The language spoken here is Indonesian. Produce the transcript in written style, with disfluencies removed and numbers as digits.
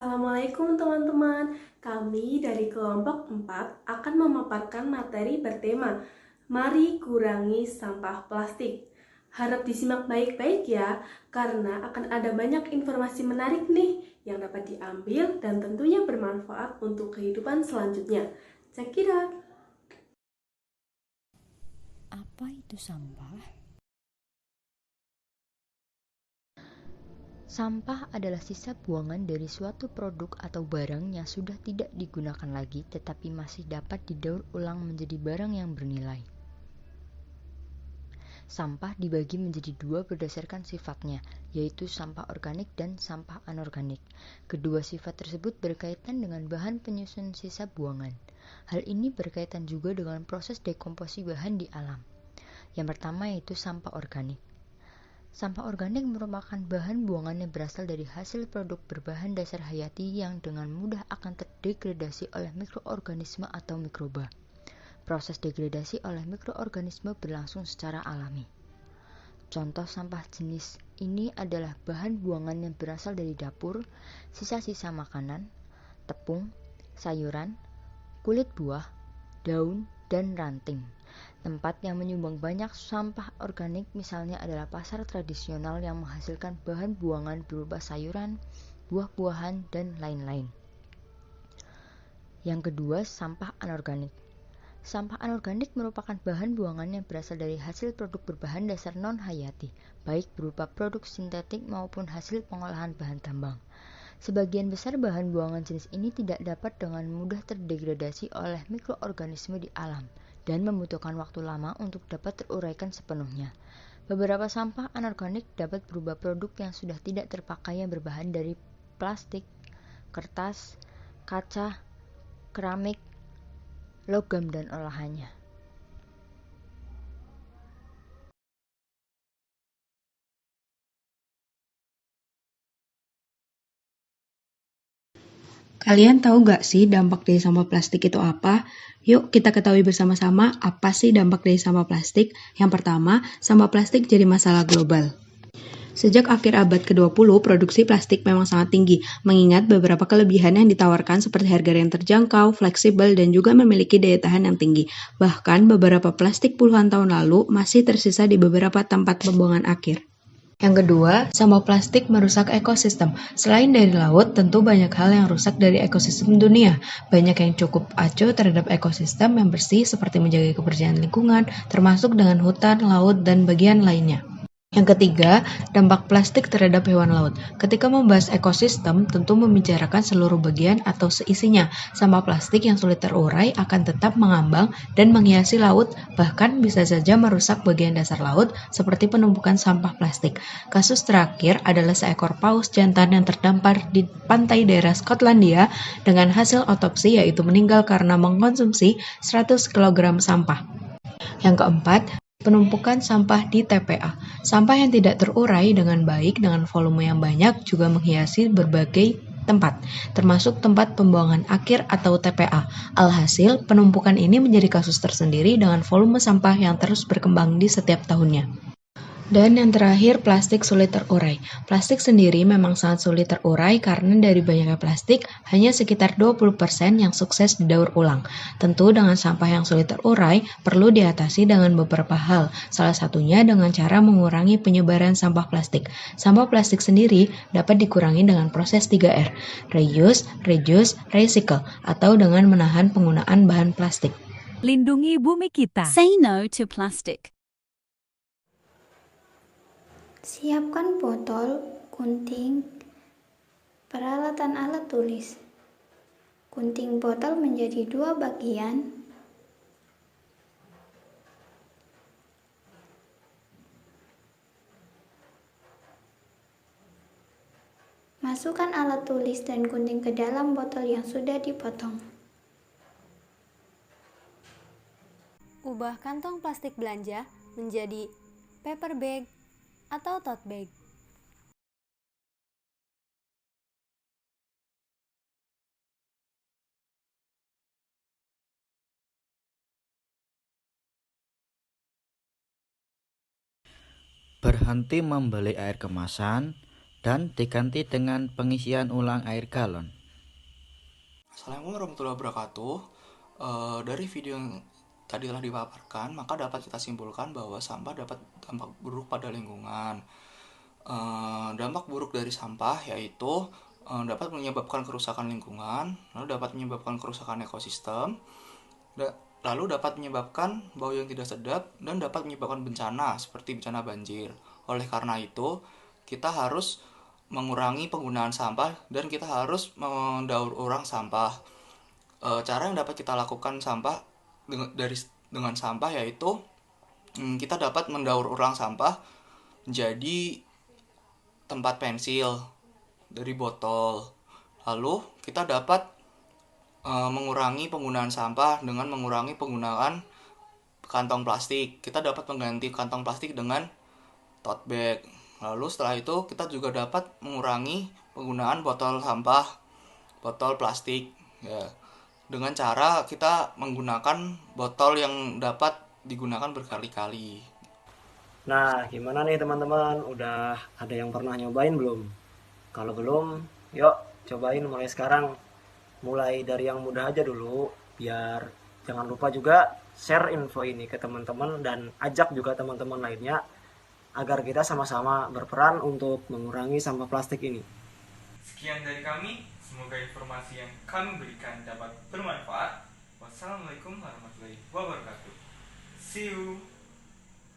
Assalamualaikum teman-teman, kami dari kelompok 4 akan memaparkan materi bertema Mari kurangi sampah plastik. Harap disimak baik-baik ya, karena akan ada banyak informasi menarik nih yang dapat diambil dan tentunya bermanfaat untuk kehidupan selanjutnya. Check it out! Apa itu sampah? Sampah adalah sisa buangan dari suatu produk atau barang yang sudah tidak digunakan lagi tetapi masih dapat didaur ulang menjadi barang yang bernilai. Sampah dibagi menjadi dua berdasarkan sifatnya, yaitu sampah organik dan sampah anorganik. Kedua sifat tersebut berkaitan dengan bahan penyusun sisa buangan. Hal ini berkaitan juga dengan proses dekomposi bahan di alam. Yang pertama yaitu sampah organik. Sampah organik merupakan bahan buangan yang berasal dari hasil produk berbahan dasar hayati yang dengan mudah akan terdegradasi oleh mikroorganisme atau mikroba. Proses degradasi oleh mikroorganisme berlangsung secara alami. Contoh sampah jenis ini adalah bahan buangan yang berasal dari dapur, sisa-sisa makanan, tepung, sayuran, kulit buah, daun, dan ranting. Tempat yang menyumbang banyak sampah organik misalnya adalah pasar tradisional yang menghasilkan bahan buangan berupa sayuran, buah-buahan, dan lain-lain. Yang kedua, sampah anorganik. Sampah anorganik merupakan bahan buangan yang berasal dari hasil produk berbahan dasar non-hayati, baik berupa produk sintetik maupun hasil pengolahan bahan tambang. Sebagian besar bahan buangan jenis ini tidak dapat dengan mudah terdegradasi oleh mikroorganisme di alam dan membutuhkan waktu lama untuk dapat teruraikan sepenuhnya. Beberapa sampah anorganik dapat berupa produk yang sudah tidak terpakai yang berbahan dari plastik, kertas, kaca, keramik, logam, dan olahannya. Kalian tahu nggak sih dampak dari sampah plastik itu apa? Yuk kita ketahui bersama-sama apa sih dampak dari sampah plastik. Yang pertama, sampah plastik jadi masalah global. Sejak akhir abad ke-20, produksi plastik memang sangat tinggi, mengingat beberapa kelebihan yang ditawarkan seperti harga yang terjangkau, fleksibel, dan juga memiliki daya tahan yang tinggi. Bahkan beberapa plastik puluhan tahun lalu masih tersisa di beberapa tempat pembuangan akhir. Yang kedua, sampah plastik merusak ekosistem. Selain dari laut, tentu banyak hal yang rusak dari ekosistem dunia. Banyak yang cukup acuh terhadap ekosistem yang bersih seperti menjaga kebersihan lingkungan, termasuk dengan hutan, laut, dan bagian lainnya. Yang ketiga, dampak plastik terhadap hewan laut. Ketika membahas ekosistem, tentu membicarakan seluruh bagian atau seisinya. Sampah plastik yang sulit terurai akan tetap mengambang dan menghiasi laut, bahkan bisa saja merusak bagian dasar laut seperti penumpukan sampah plastik. Kasus terakhir adalah seekor paus jantan yang terdampar di pantai daerah Skotlandia dengan hasil otopsi yaitu meninggal karena mengkonsumsi 100 kg sampah. Yang keempat, penumpukan sampah di TPA. Sampah yang tidak terurai dengan baik dengan volume yang banyak juga menghiasi berbagai tempat, termasuk tempat pembuangan akhir atau TPA. Alhasil, penumpukan ini menjadi kasus tersendiri dengan volume sampah yang terus berkembang di setiap tahunnya. Dan yang terakhir, plastik sulit terurai. Plastik sendiri memang sangat sulit terurai karena dari banyaknya plastik, hanya sekitar 20% yang sukses didaur ulang. Tentu dengan sampah yang sulit terurai, perlu diatasi dengan beberapa hal. Salah satunya dengan cara mengurangi penyebaran sampah plastik. Sampah plastik sendiri dapat dikurangi dengan proses 3R, reuse, reduce, recycle, atau dengan menahan penggunaan bahan plastik. Lindungi bumi kita. Say no to plastic. Siapkan botol, gunting, peralatan alat tulis. Gunting botol menjadi 2 bagian. Masukkan alat tulis dan gunting ke dalam botol yang sudah dipotong. Ubah kantong plastik belanja menjadi paper bag atau tote bag. Berhenti membeli air kemasan dan diganti dengan pengisian ulang air galon. Assalamualaikum warahmatullahi wabarakatuh. Dari video yang tadi telah dipaparkan, maka dapat kita simpulkan bahwa sampah dapat dampak buruk pada lingkungan. Dampak buruk dari sampah yaitu dapat menyebabkan kerusakan lingkungan, lalu dapat menyebabkan kerusakan ekosistem, lalu dapat menyebabkan bau yang tidak sedap, dan dapat menyebabkan bencana seperti bencana banjir. Oleh karena itu, kita harus mengurangi penggunaan sampah dan kita harus mendaur ulang sampah. Cara yang dapat kita lakukan dengan sampah yaitu kita dapat mendaur ulang sampah menjadi tempat pensil dari botol. Lalu kita dapat mengurangi penggunaan sampah dengan mengurangi penggunaan kantong plastik. Kita dapat mengganti kantong plastik dengan tote bag. Lalu setelah itu kita juga dapat mengurangi penggunaan botol sampah, botol plastik ya. Dengan cara kita menggunakan botol yang dapat digunakan berkali-kali. Nah, gimana nih teman-teman? Udah ada yang pernah nyobain belum? Kalau belum, yuk cobain mulai sekarang. Mulai dari yang mudah aja dulu, biar jangan lupa juga share info ini ke teman-teman dan ajak juga teman-teman lainnya agar kita sama-sama berperan untuk mengurangi sampah plastik ini. Sekian dari kami, semoga informasi yang kami berikan dapat bermanfaat. Wassalamualaikum warahmatullahi wabarakatuh. See you.